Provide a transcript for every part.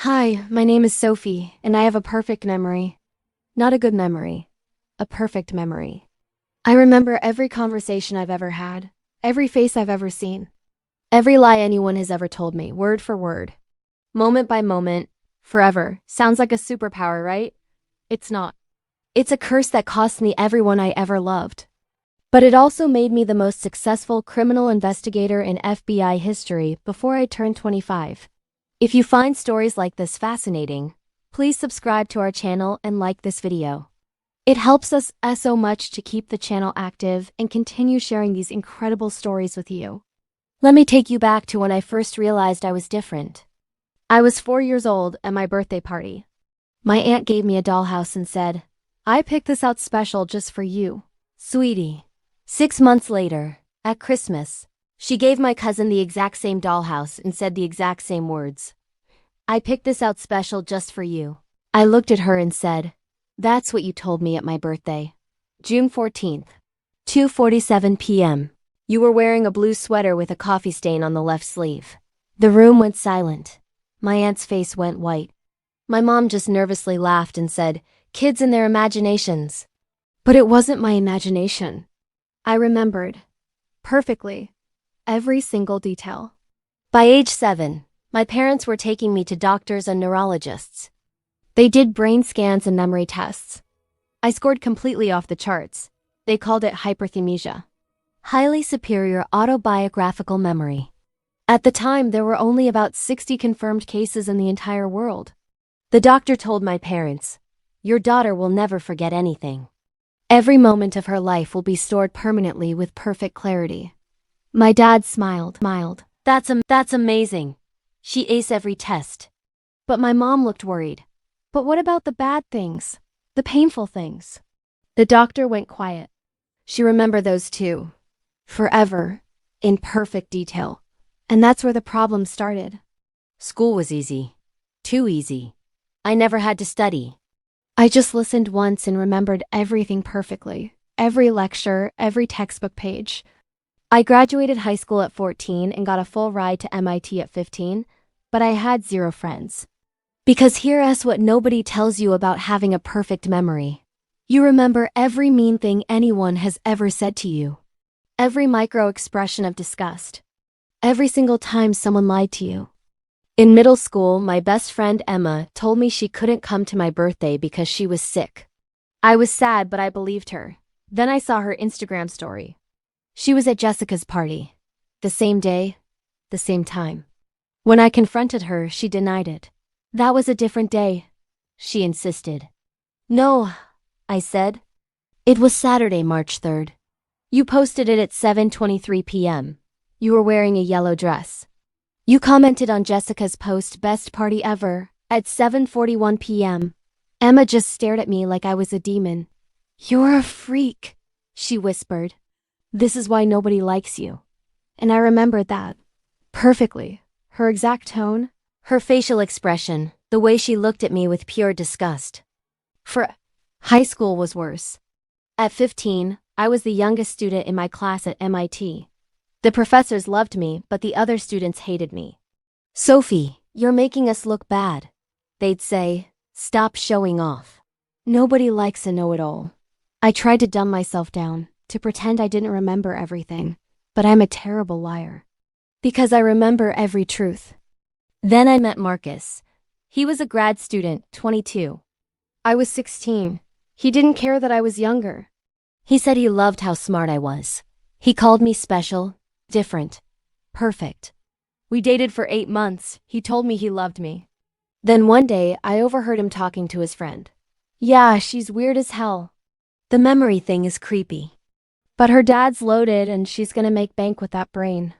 Hi, my name is Sophie, and I have a perfect memory. Not a good memory, a perfect memory. I remember every conversation I've ever had, every face I've ever seen, every lie anyone has ever told me, word for word. Moment by moment, forever. Sounds like a superpower, right? It's not. It's a curse that cost me everyone I ever loved. But it also made me the most successful criminal investigator in FBI history before I turned 25. If you find stories like this fascinating, please subscribe to our channel and like this video. It helps us so much to keep the channel active and continue sharing these incredible stories with you. Let me take you back to when I first realized I was different. I was 4 years old at my birthday party. My aunt gave me a dollhouse and said, "I picked this out special just for you, sweetie." 6 months later, at Christmas, she gave my cousin the exact same dollhouse and said the exact same words. "I picked this out special just for you." I looked at her and said, "That's what you told me at my birthday." June 14th, 2:47 p.m. You were wearing a blue sweater with a coffee stain on the left sleeve. The room went silent. My aunt's face went white. My mom just nervously laughed and said, "Kids and their imaginations." But it wasn't my imagination. I remembered, perfectly, every single detail. By age 7, my parents were taking me to doctors and neurologists. They did brain scans and memory tests. I scored completely off the charts. They called it hyperthymesia. Highly superior autobiographical memory. At the time, there were only about 60 confirmed cases in the entire world. The doctor told my parents, "Your daughter will never forget anything. Every moment of her life will be stored permanently with perfect clarity." My dad smiled. That's amazing. She aced every test." But my mom looked worried. "But what about the bad things? The painful things?" The doctor went quiet. "She remembered those too. Forever. In perfect detail." And that's where the problem started. School was easy. Too easy. I never had to study. I just listened once and remembered everything perfectly. Every lecture, every textbook page. I graduated high school at 14 and got a full ride to MIT at 15, but I had 0 friends. Because here's what nobody tells you about having a perfect memory. You remember every mean thing anyone has ever said to you. Every micro expression of disgust. Every single time someone lied to you. In middle school, my best friend Emma told me she couldn't come to my birthday because she was sick. I was sad, but I believed her. Then I saw her Instagram story. She was at Jessica's party. The same day, the same time. When I confronted her, she denied it. That was a different day, she insisted. "No," I said. "It was Saturday, March 3rd. You posted it at 7:23 p.m. You were wearing a yellow dress. You commented on Jessica's post, 'Best party ever,' at 7:41 p.m. Emma just stared at me like I was a demon. "You're a freak," she whispered. "This is why nobody likes you." And I remembered that perfectly. Her exact tone, her facial expression, the way she looked at me with pure disgust. For high school was worse. At 15, I was the youngest student in my class at MIT. The professors loved me, but the other students hated me. "Sophie, you're making us look bad," they'd say. "Stop showing off." Nobody likes a know-it-all. I tried to dumb myself down, to pretend I didn't remember everything, but I'm a terrible liar. Because I remember every truth. Then I met Marcus. He was a grad student, 22. I was 16. He didn't care that I was younger. He said he loved how smart I was. He called me special, different, perfect. We dated for 8 months. He told me he loved me. Then one day, I overheard him talking to his friend. "Yeah, she's weird as hell. The memory thing is creepy. But her dad's loaded and she's gonna make bank with that brain."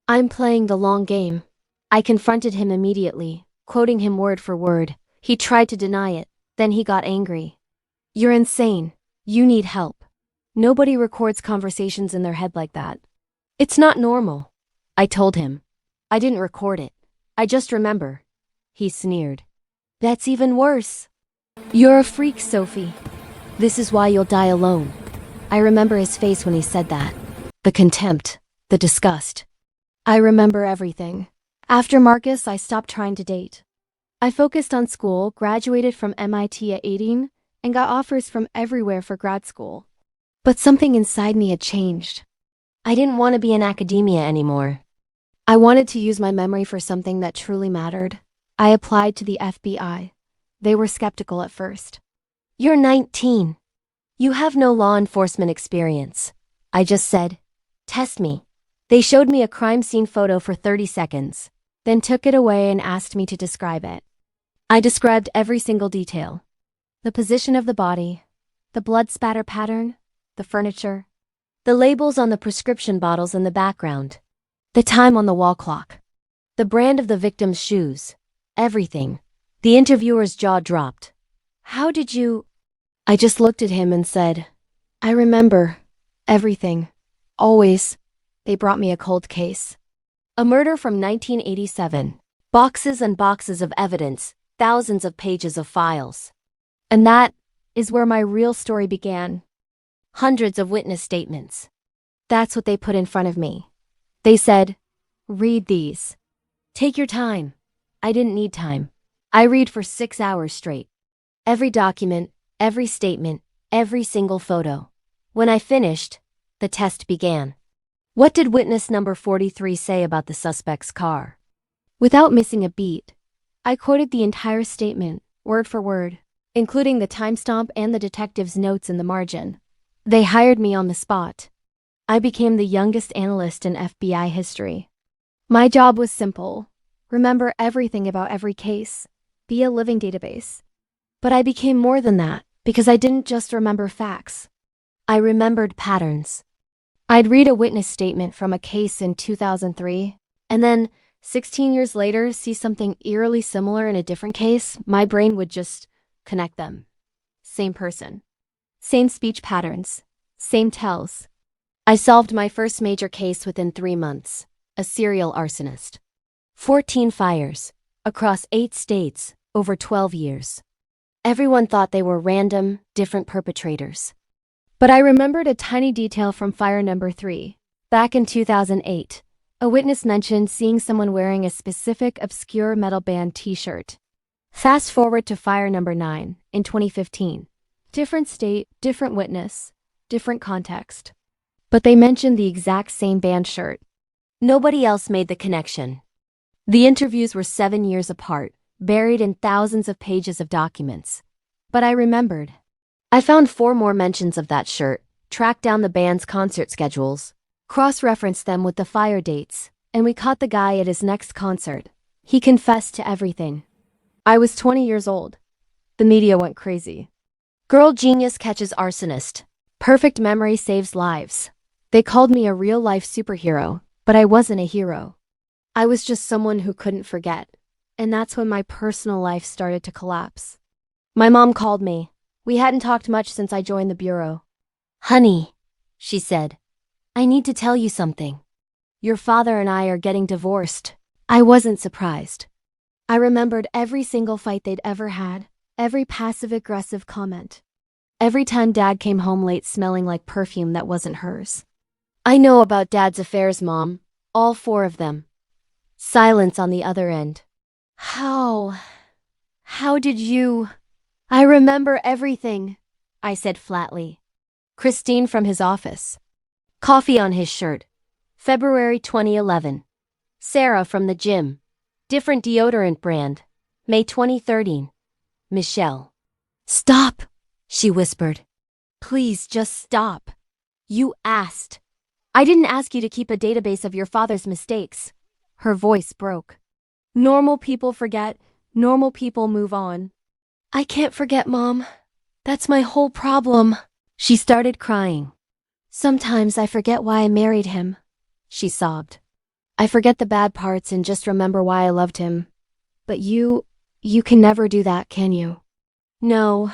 I'm playing the long game. I confronted him immediately, quoting him word for word. He tried to deny it. Then he got angry. "You're insane. You need help. Nobody records conversations in their head like that. It's not normal." I told him. "I didn't record it. I just remember." He sneered. "That's even worse. You're a freak, Sophie. This is why you'll die alone." I remember his face when he said that. The contempt, the disgust. I remember everything. After Marcus, I stopped trying to date. I focused on school, graduated from MIT at 18, and got offers from everywhere for grad school. But something inside me had changed. I didn't want to be in academia anymore. I wanted to use my memory for something that truly mattered. I applied to the FBI. They were skeptical at first. "You're 19. You have no law enforcement experience," I just said. "Test me." They showed me a crime scene photo for 30 seconds, then took it away and asked me to describe it. I described every single detail. The position of the body, the blood spatter pattern, the furniture, the labels on the prescription bottles in the background, the time on the wall clock, the brand of the victim's shoes, everything. The interviewer's jaw dropped. "How did you—" I just looked at him and said, "I remember everything. Always." They brought me a cold case. A murder from 1987. Boxes and boxes of evidence, thousands of pages of files. And that is where my real story began. Hundreds of witness statements. That's what they put in front of me. They said, "Read these. Take your time." I didn't need time. I read for 6 hours straight. Every document, every statement, every single photo. When I finished, the test began. What did witness number 43 say about the suspect's car? Without missing a beat, I quoted the entire statement, word for word, including the timestamp and the detective's notes in the margin. They hired me on the spot. I became the youngest analyst in FBI history. My job was simple: remember everything about every case, be a living database. But I became more than that, because I didn't just remember facts. I remembered patterns. I'd read a witness statement from a case in 2003, and then 16 years later see something eerily similar in a different case. My brain would just connect them. Same person. Same speech patterns. Same tells. I solved my first major case within 3 months. A serial arsonist. 14 fires. Across 8 states. Over 12 years. Everyone thought they were random, different perpetrators. But I remembered a tiny detail from fire number 3. Back in 2008, a witness mentioned seeing someone wearing a specific obscure metal band t-shirt. Fast forward to fire number 9, in 2015. Different state, different witness, different context. But they mentioned the exact same band shirt. Nobody else made the connection. The interviews were 7 years apart, buried in thousands of pages of documents. But I remembered. I found 4 more mentions of that shirt, tracked down the band's concert schedules, cross-referenced them with the fire dates, and we caught the guy at his next concert. He confessed to everything. I was 20 years old. The media went crazy. Girl genius catches arsonist. Perfect memory saves lives. They called me a real-life superhero, but I wasn't a hero. I was just someone who couldn't forget. And that's when my personal life started to collapse. My mom called me. We hadn't talked much since I joined the bureau. "Honey," she said, "I need to tell you something. Your father and I are getting divorced." I wasn't surprised. I remembered every single fight they'd ever had, every passive-aggressive comment. Every time Dad came home late smelling like perfume that wasn't hers. "I know about Dad's affairs, Mom. All 4 of them." Silence on the other end. How did you—" "I remember everything," I said flatly. Christine from his office. Coffee on his shirt. February 2011. Sarah from the gym. Different deodorant brand. May 2013. Michelle. "Stop," she whispered. "Please just stop. You asked. I didn't ask you to keep a database of your father's mistakes." Her voice broke. "Normal people forget. Normal people move on." "I can't forget, Mom. That's my whole problem." She started crying. "Sometimes I forget why I married him," she sobbed. "I forget the bad parts and just remember why I loved him. But you can never do that, can you?" "No,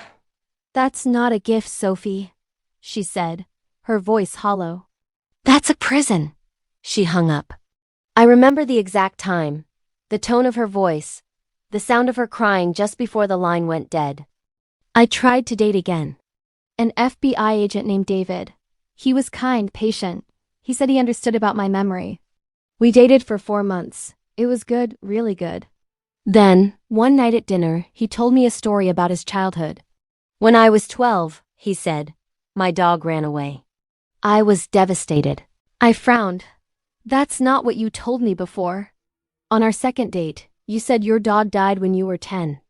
that's not a gift, Sophie," she said, her voice hollow. "That's a prison." She hung up. I remember the exact time, the tone of her voice, the sound of her crying just before the line went dead. I tried to date again. An FBI agent named David. He was kind, patient. He said he understood about my memory. We dated for 4 months. It was good, really good. Then, One night at dinner, he told me a story about his childhood. "When I was 12, he said, my dog ran away. I was devastated." I frowned. "That's not what you told me before. On our second date, you said your dog died when you were 10.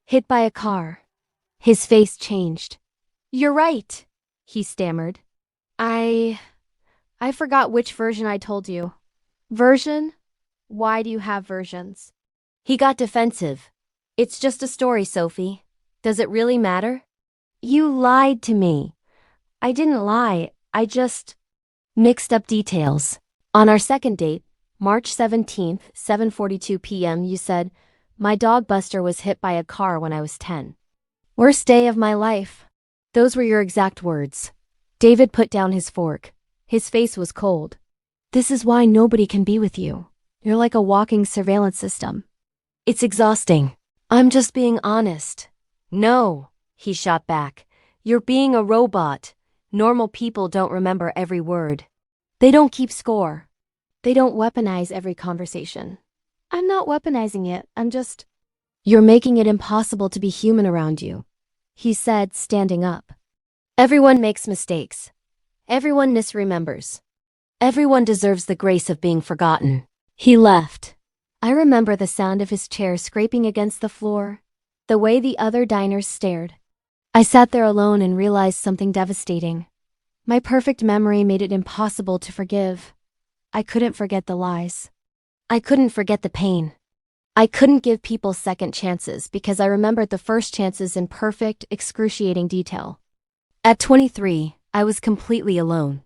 Hit by a car." His face changed. "You're right," he stammered. I forgot which version I told you." "Version? Why do you have versions?" He got defensive. "It's just a story, Sophie. Does it really matter?" "You lied to me." "I didn't lie, I just mixed up details." On our second date, March 17th, 7:42 p.m., you said, "My dog Buster was hit by a car when I was 10. Worst day of my life." Those were your exact words. David put down his fork. His face was cold. "This is why nobody can be with you. You're like a walking surveillance system." "It's exhausting." "I'm just being honest." "No," he shot back. "You're being a robot. Normal people don't remember every word. They don't keep score. They don't weaponize every conversation." "I'm not weaponizing it, I'm just—" "You're making it impossible to be human around you," he said, standing up. "Everyone makes mistakes. Everyone misremembers. Everyone deserves the grace of being forgotten." He left. I remember the sound of his chair scraping against the floor, the way the other diners stared. I sat there alone and realized something devastating. My perfect memory made it impossible to forgive. I couldn't forget the lies. I couldn't forget the pain. I couldn't give people second chances because I remembered the first chances in perfect, excruciating detail. At 23, I was completely alone.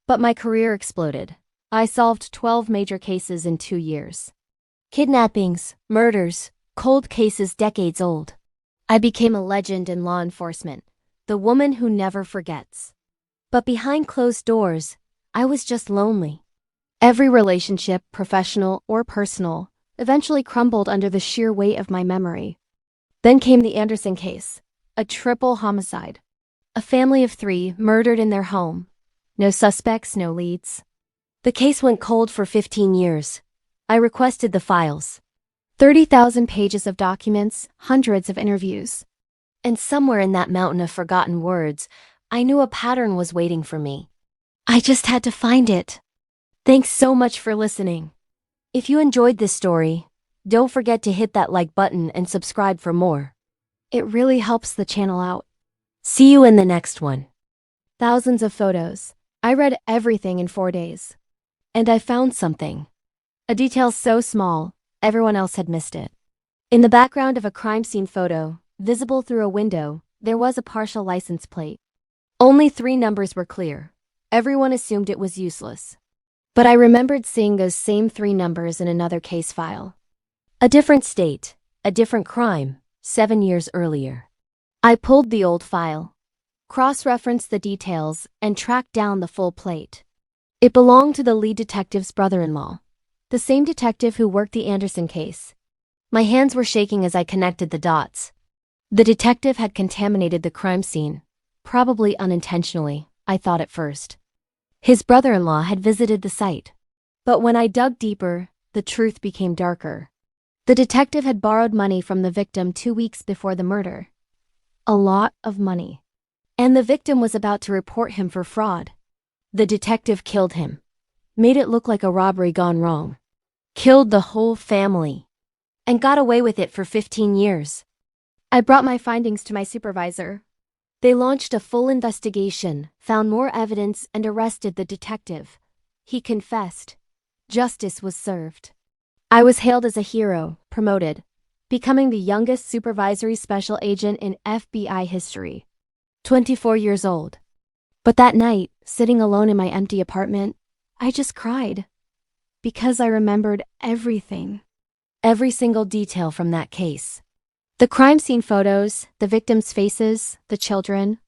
But my career exploded. I solved 12 major cases in 2 years. Kidnappings, murders, cold cases decades old. I became a legend in law enforcement, the woman who never forgets. But behind closed doors, I was just lonely. Every relationship, professional or personal, eventually crumbled under the sheer weight of my memory. Then came the Anderson case, a triple homicide. A family of 3 murdered in their home. No suspects, no leads. The case went cold for 15 years. I requested the files. 30,000 pages of documents, hundreds of interviews. And somewhere in that mountain of forgotten words, I knew a pattern was waiting for me. I just had to find it. Thanks so much for listening. If you enjoyed this story, don't forget to hit that like button and subscribe for more. It really helps the channel out. See you in the next one. Thousands of photos. I read everything in 4 days. And I found something. A detail so small, everyone else had missed it. In the background of a crime scene photo, visible through a window, there was a partial license plate. Only 3 numbers were clear. Everyone assumed it was useless. But I remembered seeing those same 3 numbers in another case file. A different state, a different crime, 7 years earlier. I pulled the old file, cross-referenced the details, and tracked down the full plate. It belonged to the lead detective's brother-in-law, the same detective who worked the Anderson case. My hands were shaking as I connected the dots. The detective had contaminated the crime scene, probably unintentionally, I thought at first. His brother-in-law had visited the site. But when I dug deeper, the truth became darker. The detective had borrowed money from the victim 2 weeks before the murder. A lot of money. And the victim was about to report him for fraud. The detective killed him. Made it look like a robbery gone wrong. Killed the whole family. And got away with it for 15 years. I brought my findings to my supervisor. They launched a full investigation, found more evidence, and arrested the detective. He confessed. Justice was served. I was hailed as a hero, promoted, becoming the youngest supervisory special agent in FBI history. 24 years old. But that night, sitting alone in my empty apartment, I just cried. Because I remembered everything. Every single detail from that case. The crime scene photos, the victims' faces, the children.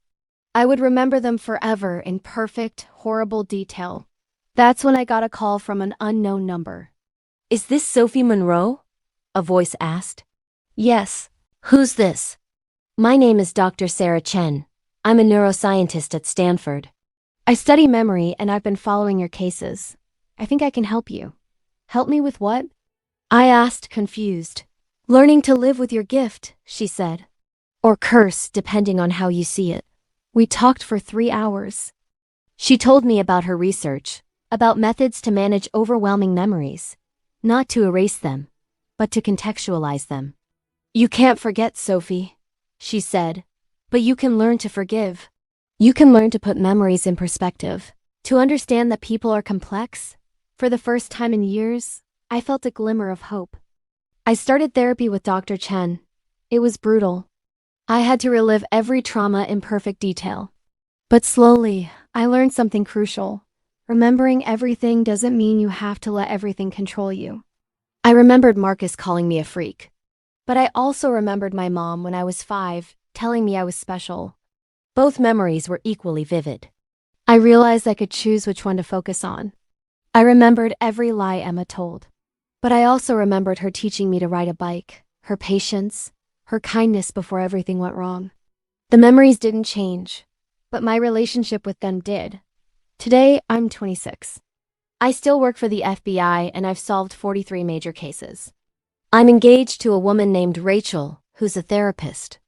I would remember them forever in perfect, horrible detail. That's when I got a call from an unknown number. "Is this Sophie Monroe?" a voice asked. "Yes. Who's this?" "My name is Dr. Sarah Chen. I'm a neuroscientist at Stanford. I study memory and I've been following your cases. I think I can help you." "Help me with what?" I asked, confused. Learning to live with your gift, she said. Or curse, depending on how you see it. We talked for 3 hours. She told me about her research, about methods to manage overwhelming memories, not to erase them, but to contextualize them. You can't forget, Sophie, she said, but you can learn to forgive. You can learn to put memories in perspective, to understand that people are complex. For the first time in years, I felt a glimmer of hope. I started therapy with Dr. Chen. It was brutal. I had to relive every trauma in perfect detail. But slowly, I learned something crucial. Remembering everything doesn't mean you have to let everything control you. I remembered Marcus calling me a freak. But I also remembered my mom when I was 5, telling me I was special. Both memories were equally vivid. I realized I could choose which one to focus on. I remembered every lie Emma told. But I also remembered her teaching me to ride a bike, her patience, her kindness before everything went wrong. The memories didn't change, but my relationship with them did. Today, I'm 26. I still work for the FBI and I've solved 43 major cases. I'm engaged to a woman named Rachel, who's a therapist.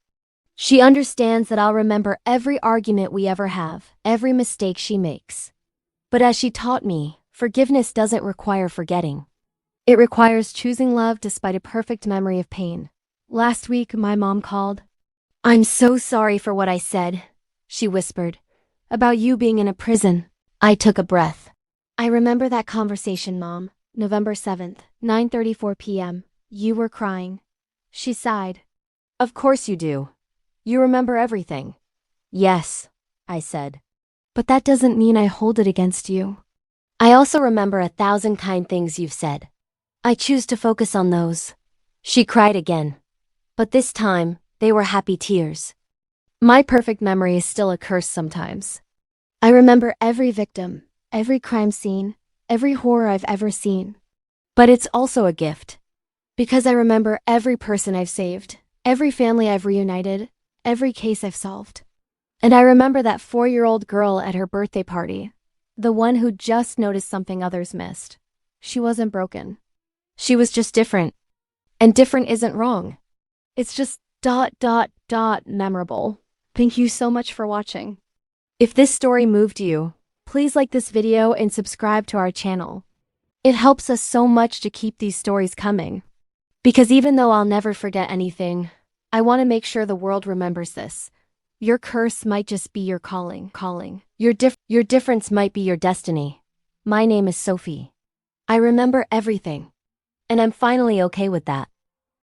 She understands that I'll remember every argument we ever have, every mistake she makes. But as she taught me, forgiveness doesn't require forgetting. It requires choosing love despite a perfect memory of pain. Last week, my mom called. "I'm so sorry for what I said," she whispered, "about you being in a prison." I took a breath. "I remember that conversation, Mom. November 7th, 9:34 p.m. You were crying." She sighed. "Of course you do. You remember everything." "Yes," I said. "But that doesn't mean I hold it against you. I also remember 1,000 kind things you've said. I choose to focus on those." She cried again. But this time, they were happy tears. My perfect memory is still a curse sometimes. I remember every victim, every crime scene, every horror I've ever seen. But it's also a gift. Because I remember every person I've saved, every family I've reunited, every case I've solved. And I remember that 4-year-old girl at her birthday party, the one who just noticed something others missed. She wasn't broken. She was just different. And different isn't wrong. It's just ... memorable. Thank you so much for watching. If this story moved you, please like this video and subscribe to our channel. It helps us so much to keep these stories coming. Because even though I'll never forget anything, I want to make sure the world remembers this. Your curse might just be your calling. Your difference might be your destiny. My name is Sophie. I remember everything. And I'm finally okay with that.